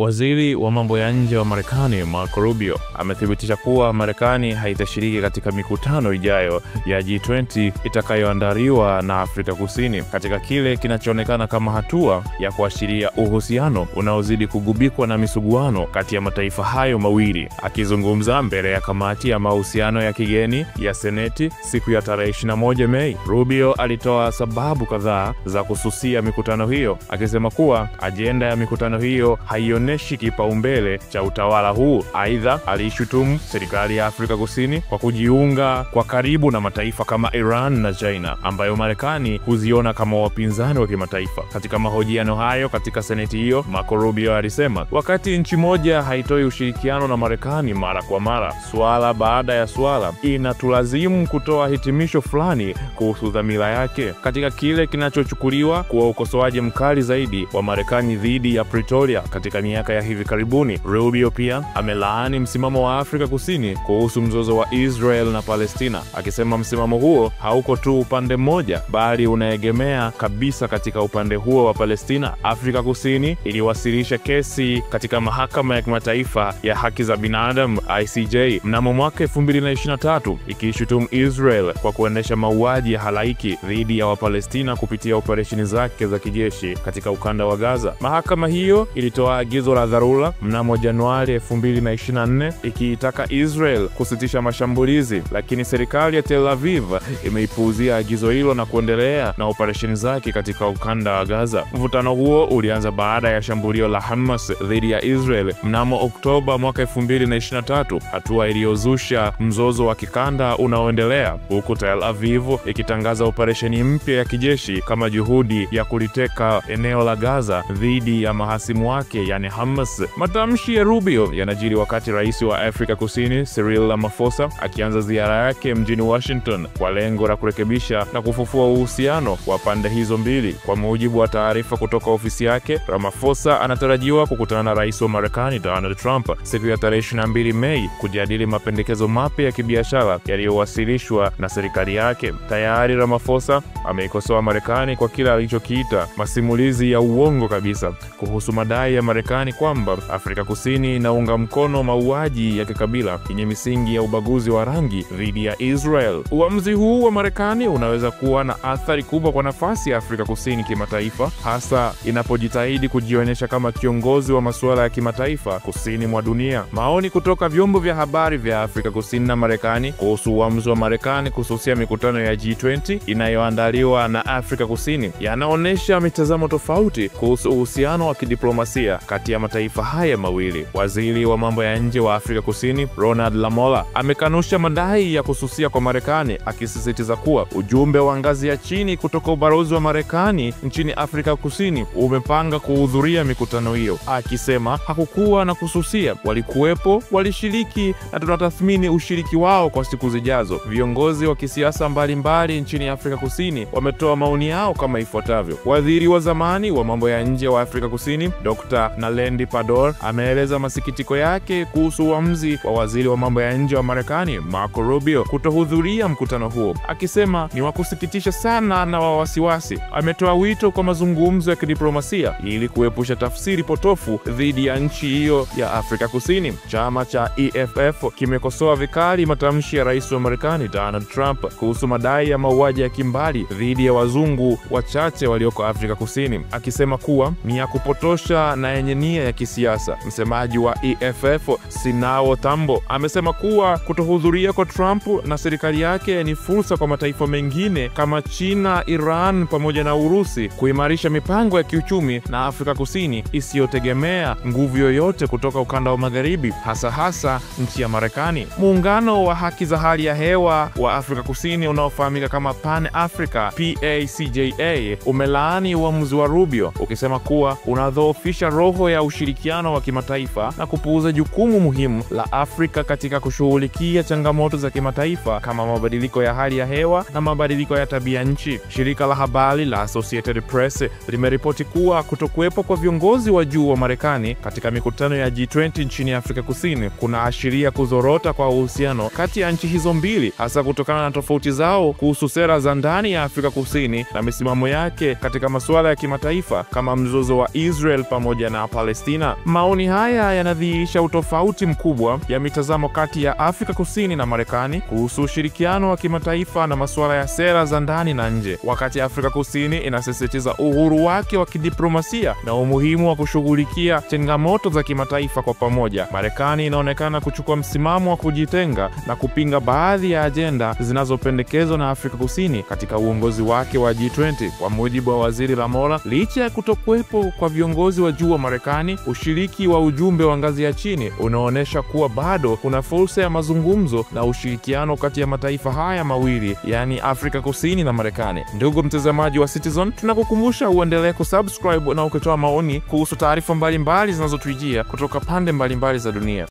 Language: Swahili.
Waziri wa mambo ya nje wa Marekani Marco Rubio amethibitisha kuwa Marekani haitashiriki katika mikutano ijayo ya G20 itakayoandaliwa na Afrika Kusini, katika kile kinachoonekana kama hatua ya kuashiria uhusiano unaozidi kugubikwa na misuguano kati ya mataifa hayo mawili. Akizungumza mbele ya kamati ya mahusiano ya kigeni ya Seneti siku ya tarehe 21 Mei, Rubio alitoa sababu kadhaa za kususia mikutano hiyo, akisema kuwa ajenda ya mikutano hiyo haionyeshi kipaumbele cha utawala huu. Aidha, alishutumu serikali ya Afrika Kusini kwa kujiunga kwa karibu na mataifa kama Iran na China, ambayo Marekani huziona kama wapinzani wa kimataifa. Katika mahojiano hayo katika Seneti hiyo, Marco Rubio alisema, wakati nchi moja haitoi ushirikiano na Marekani mara kwa mara, swala baada ya swala, inatulazimu kutoa hitimisho fulani kuhusu dhamira yake katika kile kinachochukuliwa kuwa ukosoaji mkali zaidi wa Marekani dhidi ya Pretoria katika miaka ya hivi karibuni. Rubio pia amelaani msimamo wa Afrika Kusini kuhusu mzozo wa Israel na Palestina, akisema msimamo huo hauko tu upande mmoja, bali unaegemea kabisa katika upande huo wa Palestina. Afrika Kusini iliwasilisha kesi katika mahakama ya kimataifa ya haki za binadamu ICJ mnamo mwaka 2023 ikishutumu Israel kwa kuendesha mauaji ya halaiki dhidi ya Wapalestina kupitia operesheni zake za kijeshi katika ukanda wa Gaza. Mahakama hiyo ilitoa agizo la dharura mnamo Januari 2024 ikiitaka Israel kusitisha mashambulizi, lakini serikali ya Tel Aviv imeipuuzia agizo hilo na kuendelea na operesheni zake katika ukanda wa Gaza. Mvutano huo ulianza baada ya shambulio la Hamas dhidi ya Israel mnamo Oktoba mwaka 2023, hatua iliyozusha mzozo wa kikanda unaoendelea, huku Tel Aviv ikitangaza operesheni mpya ya kijeshi kama juhudi ya kuliteka eneo la Gaza dhidi ya mahasimu wake, yani Hamas. Matamshi ya Rubio yanajiri wakati rais wa Afrika Kusini Cyril Ramaphosa akianza ziara yake mjini Washington kwa lengo la kurekebisha na kufufua uhusiano wa pande hizo mbili. Kwa mujibu wa taarifa kutoka ofisi yake, Ramaphosa anatarajiwa kukutana na rais wa Marekani Donald Trump siku ya tarehe 22 Mei kujadili mapendekezo mapya ya kibiashara yaliyowasilishwa na serikali yake. Tayari Ramaphosa ameikosoa Marekani kwa kile alichokiita masimulizi ya uongo kabisa kuhusu madai ya Marekani kwamba Afrika Kusini inaunga mkono mauaji ya kikabila yenye misingi ya ubaguzi wa rangi dhidi ya Israel. Uamuzi huu wa Marekani unaweza kuwa na athari kubwa kwa nafasi ya Afrika Kusini kimataifa, hasa inapojitahidi kujionyesha kama kiongozi wa masuala ya kimataifa kusini mwa dunia. Maoni kutoka vyombo vya habari vya Afrika Kusini na Marekani kuhusu uamuzi wa Marekani kususia mikutano ya G20 inayoandaliwa na Afrika Kusini yanaonyesha mitazamo tofauti kuhusu uhusiano wa kidiplomasia kati ya mataifa haya mawili. Waziri wa mambo ya nje wa Afrika Kusini Ronald Lamola amekanusha madai ya kususia kwa Marekani, akisisitiza kuwa ujumbe wa ngazi ya chini kutoka ubalozi wa Marekani nchini Afrika Kusini umepanga kuhudhuria mikutano hiyo, akisema hakukuwa na kususia, walikuwepo, walishiriki na tunatathmini ushiriki wao kwa siku zijazo. Viongozi wa kisiasa mbalimbali nchini Afrika Kusini wametoa maoni yao kama ifuatavyo. Waziri wa zamani wa mambo ya nje wa Afrika Kusini Dr. Nalendi Pandor ameeleza masikitiko yake kuhusu uamuzi wa waziri wa mambo ya nje wa Marekani Marco Rubio kutohudhuria mkutano huo, akisema ni wa kusikitisha sana na wa wasiwasi. Ametoa wito kwa mazungumzo ya kidiplomasia ili kuepusha tafsiri potofu dhidi ya nchi hiyo ya Afrika Kusini. Chama cha EFF kimekosoa vikali matamshi ya rais wa Marekani Donald Trump kuhusu madai ya mauaji ya kimbali dhidi ya wazungu wachache walioko Afrika Kusini, akisema kuwa ni ya kupotosha na yenye nia ya kisiasa. Msemaji wa EFF Sinao Tambo amesema kuwa kutohudhuria kwa Trump na serikali yake ni fursa kwa mataifa mengine kama China, Iran pamoja na Urusi kuimarisha mipango ya kiuchumi na Afrika Kusini isiyotegemea nguvu yoyote kutoka ukanda wa magharibi, hasa nchi ya Marekani. Muungano wa haki za hali ya hewa wa Afrika Kusini unaofahamika kama Pan Africa PACJA umelaani uamuzi wa Rubio, ukisema kuwa unadhoofisha roho ya ushirikiano wa kimataifa na kupuuza jukumu muhimu la Afrika katika kushughulikia changamoto za kimataifa kama mabadiliko ya hali ya hewa na mabadiliko ya tabia nchi. Shirika la habari la Associated Press limeripoti kuwa kutokuwepo kwa viongozi wa juu wa Marekani katika mikutano ya G20 nchini Afrika Kusini kunaashiria kuzorota kwa uhusiano kati ya nchi hizo mbili, hasa kutokana na tofauti zao kuhusu sera za ndani ya Afrika Kusini na misimamo yake katika masuala ya kimataifa kama mzozo wa Israel pamoja na Palestina. Palestina. Maoni haya yanadhihirisha utofauti mkubwa ya mitazamo kati ya Afrika Kusini na Marekani kuhusu ushirikiano wa kimataifa na masuala ya sera za ndani na nje. Wakati Afrika Kusini inasisitiza uhuru wake wa kidiplomasia na umuhimu wa kushughulikia changamoto za kimataifa kwa pamoja, Marekani inaonekana kuchukua msimamo wa kujitenga na kupinga baadhi ya ajenda zinazopendekezwa na Afrika Kusini katika uongozi wake wa G20. Kwa mujibu wa Waziri Lamola, licha ya kutokuwepo kwa viongozi wa juu wa Marekani, ushiriki wa ujumbe wa ngazi ya chini unaonyesha kuwa bado kuna fursa ya mazungumzo na ushirikiano kati ya mataifa haya mawili, yani Afrika Kusini na Marekani. Ndugu mtazamaji wa Citizen, tunakukumbusha uendelee kusubscribe na ukitoa maoni kuhusu taarifa mbalimbali zinazotujia kutoka pande mbalimbali za dunia.